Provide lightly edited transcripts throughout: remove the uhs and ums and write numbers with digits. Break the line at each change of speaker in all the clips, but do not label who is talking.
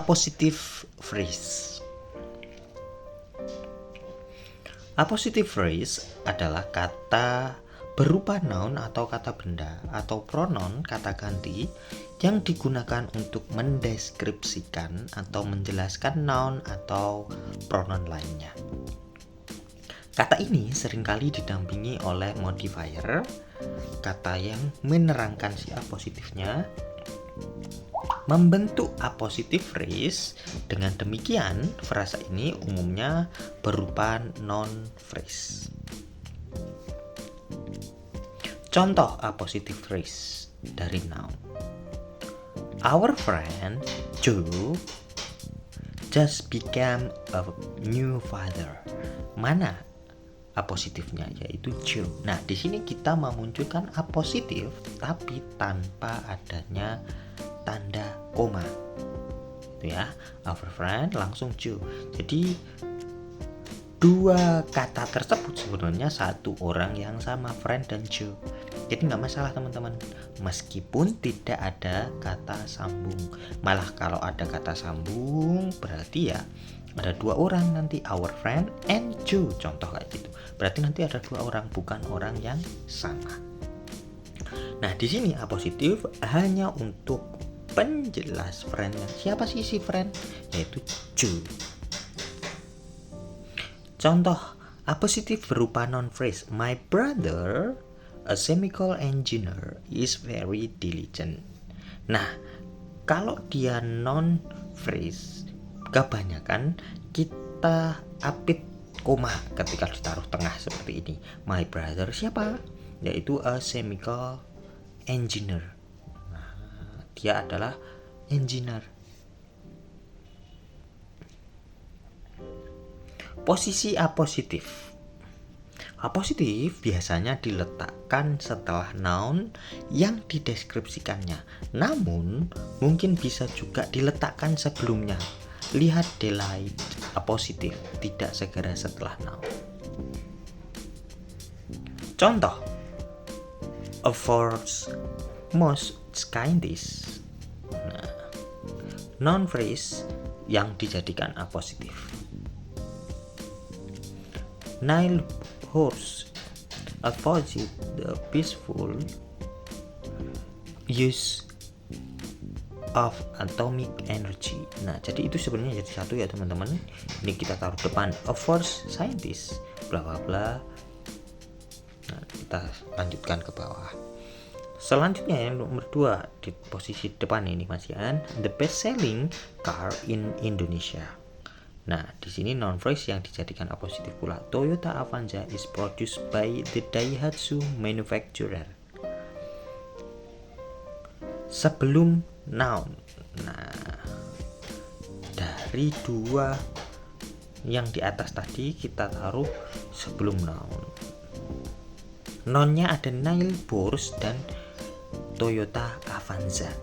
Appositive phrase. Appositive phrase adalah kata berupa noun atau kata benda atau pronoun kata ganti yang digunakan untuk mendeskripsikan atau menjelaskan noun atau pronoun lainnya. Kata ini seringkali didampingi oleh modifier, kata yang menerangkan si appositifnya, membentuk appositive phrase. Dengan demikian, frasa ini umumnya berupa noun phrase. Contoh appositive phrase dari noun. Our friend Joe just became a new father. Mana apositifnya, yaitu Joe. Nah, di sini kita memunculkan apositif tapi tanpa adanya tanda koma. Itu ya, our friend langsung Joe. Jadi dua kata tersebut sebenarnya satu orang yang sama, friend dan Joe. Jadi nggak masalah teman-teman, meskipun tidak ada kata sambung. Malah kalau ada kata sambung berarti ya ada dua orang nanti, our friend and Joe, contoh kayak gitu. Berarti nanti ada dua orang, bukan orang yang sama. Nah, di sini apositif hanya untuk penjelas friend. Siapa sih si friend? Yaitu Joe. Contoh apositif berupa noun phrase. My brother, a chemical engineer, is very diligent. Nah, kalau dia noun phrase, kebanyakan kita apit koma ketika ditaruh tengah seperti ini. My brother siapa? Yaitu a chemical engineer. Nah, dia adalah engineer. Posisi apositif. Apositif biasanya diletakkan setelah noun yang dideskripsikannya, namun mungkin bisa juga diletakkan sebelumnya. Lihat delay apositif, tidak segera setelah noun. Contoh, of course, most scientists. Nah, noun phrase yang dijadikan apositif. Niall Hoare advocated the peaceful use of atomic energy. Nah, jadi itu sebenarnya jadi satu ya teman-teman. Ini kita taruh depan, of course scientist bla bla bla. Nah, kita lanjutkan ke bawah. Selanjutnya yang nomor 2 di posisi depan ini masih the best selling car in Indonesia. Nah, di sini noun phrase yang dijadikan apositif pula. Toyota Avanza is produced by the Daihatsu manufacturer. Sebelum noun. Nah, dari dua yang di atas tadi kita taruh sebelum noun. Nounnya ada Niall Hoare dan Toyota Avanza.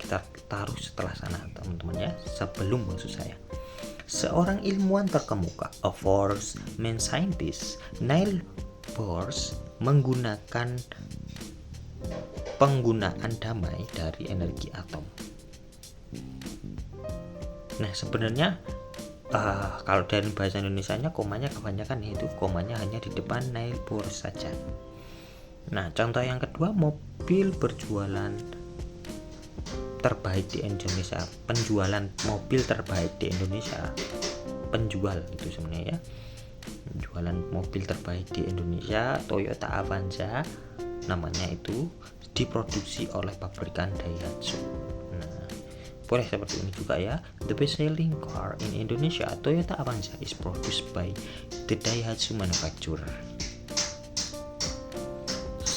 Kita taruh setelah sana teman-teman ya, sebelum maksud saya. Seorang ilmuwan terkemuka, a force main scientist, Niall Hoare menggunakan penggunaan damai dari energi atom. Nah, sebenarnya kalau dari bahasa Indonesianya komanya kebanyakan yaitu komanya hanya di depan Niall Hoare saja. Nah, contoh yang kedua, mobil berjualan terbaik di Indonesia, penjualan mobil terbaik di Indonesia, penjual itu sebenarnya ya, penjualan mobil terbaik di Indonesia, Toyota Avanza namanya, itu diproduksi oleh pabrikan Daihatsu. Nah, boleh seperti ini juga ya, the best selling car in Indonesia, Toyota Avanza is produced by the Daihatsu manufacturer.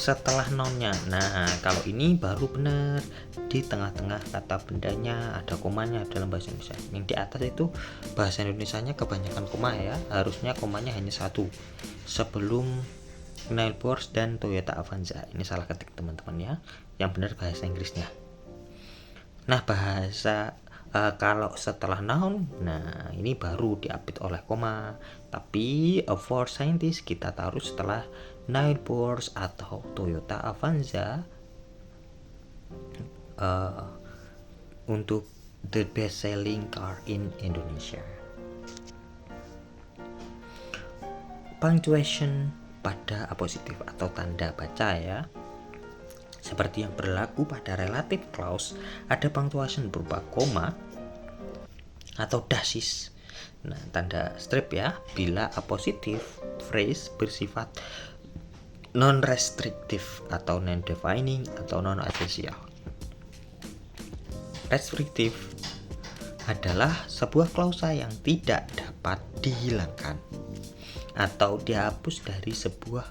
Setelah nounnya. Nah, kalau ini baru benar, di tengah-tengah kata bendanya ada komanya dalam bahasa Indonesia. Yang di atas itu bahasa Indonesianya kebanyakan koma ya, harusnya komanya hanya satu sebelum Niall Hoare dan Toyota Avanza. Ini salah ketik teman-teman ya, yang benar bahasa Inggrisnya. Nah, bahasa kalau setelah noun, nah ini baru diapit oleh koma, tapi a for scientist kita taruh setelah Niall Hoare atau Toyota Avanza untuk the best selling car in Indonesia. Punctuation pada apositif atau tanda baca ya. Seperti yang berlaku pada relative clause, ada punctuation berupa koma atau dasis. Nah, tanda strip ya, bila apositif phrase bersifat non-restrictive atau non-defining atau non-essential. Restrictive adalah sebuah klausa yang tidak dapat dihilangkan atau dihapus dari sebuah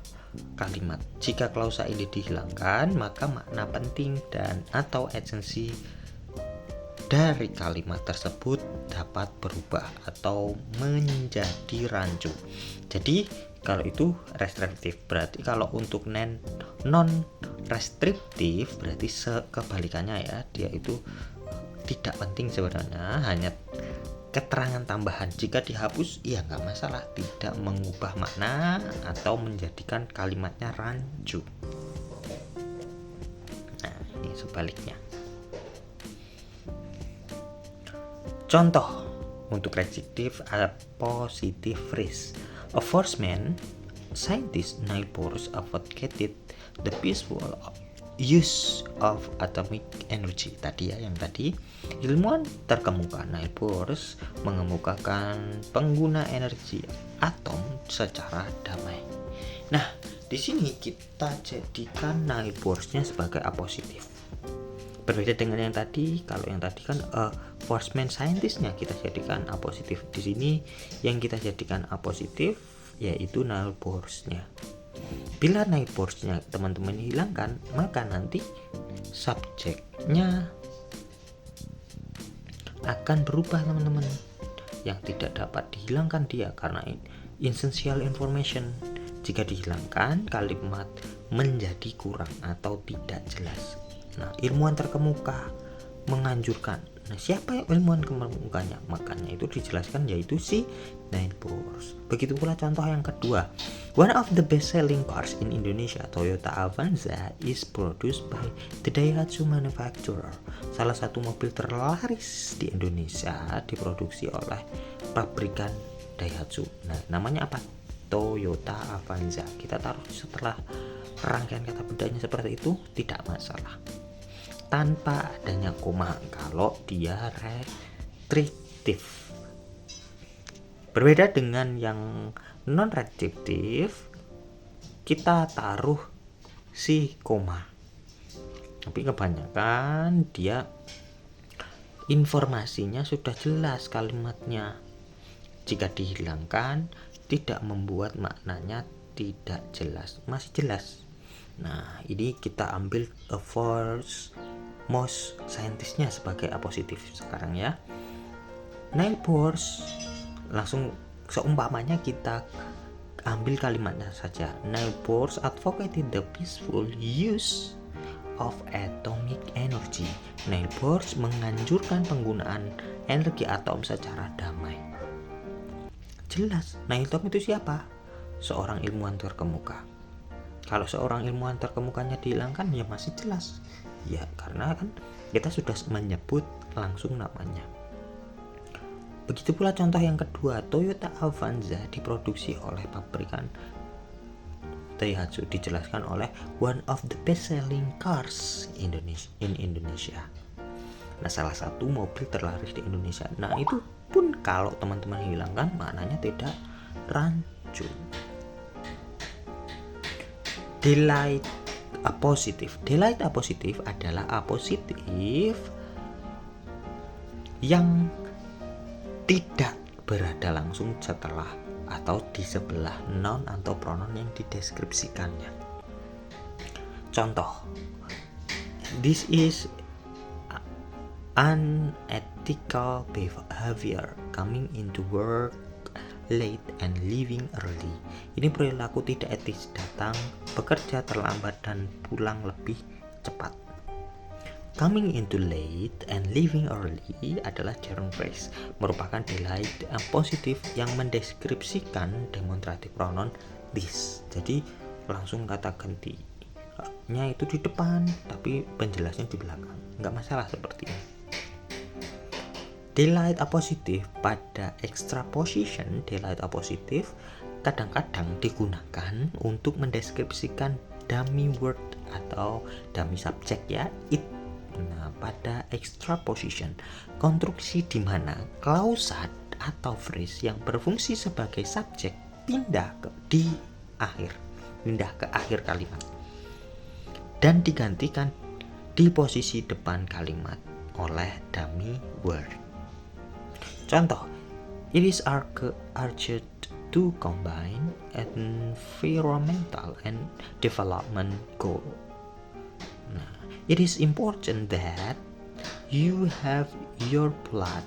kalimat. Jika klausa ini dihilangkan, maka makna penting dan atau esensi dari kalimat tersebut dapat berubah atau menjadi rancu. Jadi kalau itu restriktif, berarti kalau untuk non restriktif berarti kebalikannya ya, dia itu tidak penting sebenarnya, hanya keterangan tambahan. Jika dihapus ya nggak masalah, tidak mengubah makna atau menjadikan kalimatnya rancu. Nah, ini sebaliknya. Contoh untuk adjektif positive phrase. A Forsman scientist Niels Bohr advocated the peaceful use of atomic energy. Tadi ya, yang tadi ilmuwan terkemuka Niels Bohr mengemukakan pengguna energi atom secara damai. Nah, di sini kita jadikan Niels Bohr-nya sebagai apositif. Berbeda dengan yang tadi, kalau yang tadi kan Forsman scientist-nya kita jadikan apositif. Di sini yang kita jadikan apositif yaitu Niels Bohr-nya. Bila Niels Bohr-nya teman-teman hilangkan, maka nanti subjeknya akan berubah teman-teman. Yang tidak dapat dihilangkan dia karena essential information. Jika dihilangkan, kalimat menjadi kurang atau tidak jelas. Nah, ilmuwan terkemuka menganjurkan. Nah, siapa ilmuwan terkemukanya? Makanya itu dijelaskan yaitu si Niels Bohr. Begitu pula contoh yang kedua. One of the best-selling cars in Indonesia, Toyota Avanza, is produced by the Daihatsu manufacturer. Salah satu mobil terlaris di Indonesia diproduksi oleh pabrikan Daihatsu. Nah, namanya apa? Toyota Avanza. Kita taruh setelah rangkaian kata bedanya seperti itu, tidak masalah. Tanpa adanya koma kalau dia restriktif. Berbeda dengan yang non-restriktif, kita taruh si koma. Tapi kebanyakan dia informasinya sudah jelas kalimatnya. Jika dihilangkan, tidak membuat maknanya tidak jelas, masih jelas. Nah, ini kita ambil a force most scientist-nya sebagai apositif sekarang ya. Niels Bohr, langsung seumpamanya kita ambil kalimatnya saja. Niels Bohr advocated the peaceful use of atomic energy. Niels Bohr menganjurkan penggunaan energi atom secara damai. Jelas, Niels Bohr itu siapa? Seorang ilmuwan terkemuka. Kalau seorang ilmuwan terkemukanya dihilangkan ya masih jelas. Ya, karena kan kita sudah menyebut langsung namanya. Begitu pula contoh yang kedua, Toyota Avanza diproduksi oleh pabrikan Daihatsu, dijelaskan oleh one of the best-selling cars in Indonesia. Nah, salah satu mobil terlaris di Indonesia. Nah, itu pun kalau teman-teman hilangkan maknanya tidak rancu. Delight apositif. Delight apositif adalah apositif yang tidak berada langsung setelah atau di sebelah noun atau pronoun yang dideskripsikannya. Contoh, this is unethical behavior, coming into work late and leaving early. Ini perilaku tidak etis, datang bekerja terlambat dan pulang lebih cepat. Coming into late and leaving early adalah gerund phrase, merupakan delight positif yang mendeskripsikan demonstrative pronoun this. Jadi langsung kata gantinya itu di depan, tapi penjelasnya di belakang. Nggak masalah seperti ini. Delayed appositive pada extraposition, delayed appositive kadang-kadang digunakan untuk mendeskripsikan dummy word atau dummy subject ya, it. Nah, pada extraposition, konstruksi di mana klausa atau phrase yang berfungsi sebagai subjek pindah ke akhir kalimat dan digantikan di posisi depan kalimat oleh dummy word. Contoh, it is urgent to combine environmental and development goal. Nah, it is important that you have your blood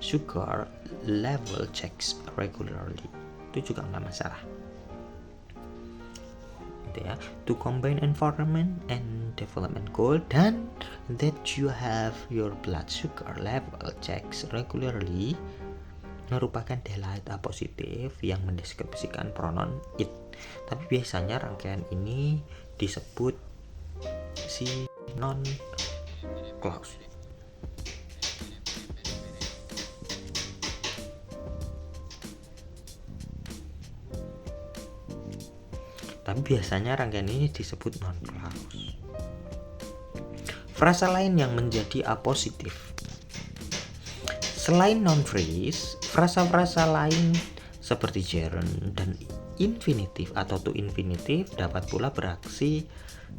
sugar level checks regularly. Itu juga nggak masalah. Gitu ya. To combine environment and development goal dan that you have your blood sugar level checks regularly merupakan delayed appositive yang mendeskripsikan pronoun it. Tapi biasanya rangkaian ini disebut si non clause. Tapi biasanya rangkaian ini disebut non clause. Frasa lain yang menjadi appositif. Selain non-phrase, frasa-frasa lain seperti gerund dan infinitif atau to infinitif dapat pula beraksi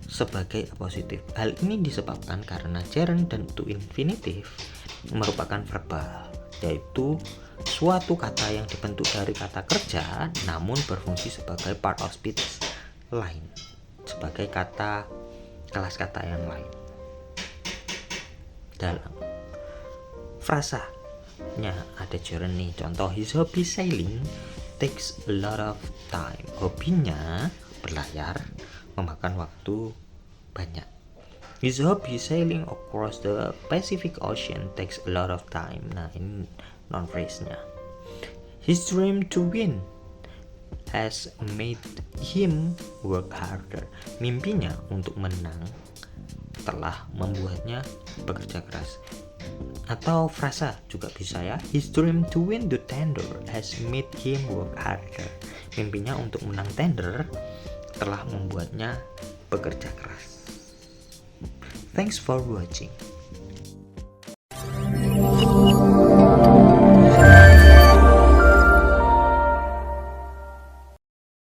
sebagai appositif. Hal ini disebabkan karena gerund dan to infinitif merupakan verbal, yaitu suatu kata yang dibentuk dari kata kerja namun berfungsi sebagai part of speech lain, sebagai kelas kata yang lain. Dalam frasa ada gerund nih, contoh his hobby sailing takes a lot of time. Hobinya berlayar memakan waktu banyak. His hobby sailing across the Pacific Ocean takes a lot of time. Nah, ini non phrase nya. His dream to win has made him work harder. Mimpinya untuk menang telah membuatnya bekerja keras. Atau frasa juga bisa ya, his dream to win the tender has made him work harder. Mimpinya untuk menang tender telah membuatnya bekerja keras. Thanks for watching.